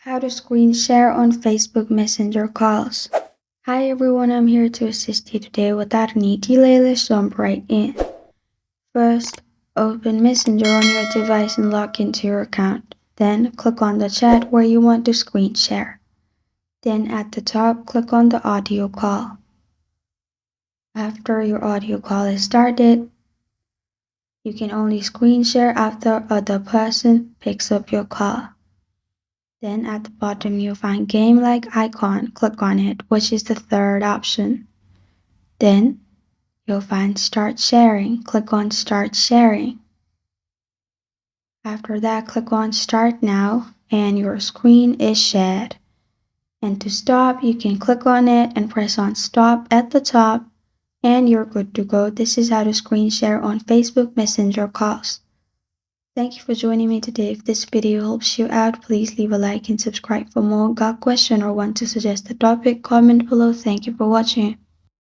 How to screen share on Facebook Messenger calls. Hi everyone, I'm here to assist you today. Without any delay, let's jump right in. First, open Messenger on your device and log into your account. Then, click on the chat where you want to screen share. Then at the top, click on the audio call. After your audio call is started, you can only screen share after other person picks up your call. Then at the bottom you'll find game-like icon. Click on it, which is the third option. Then you'll find start sharing. Click on start sharing. After that, click on start now and your screen is shared. And to stop, you can click on it and press on stop at the top and you're good to go. This is how to screen share on Facebook Messenger calls. Thank you for joining me today. If this video helps you out, please leave a like and subscribe for more. Got a question or want to suggest a topic? Comment below. Thank you for watching.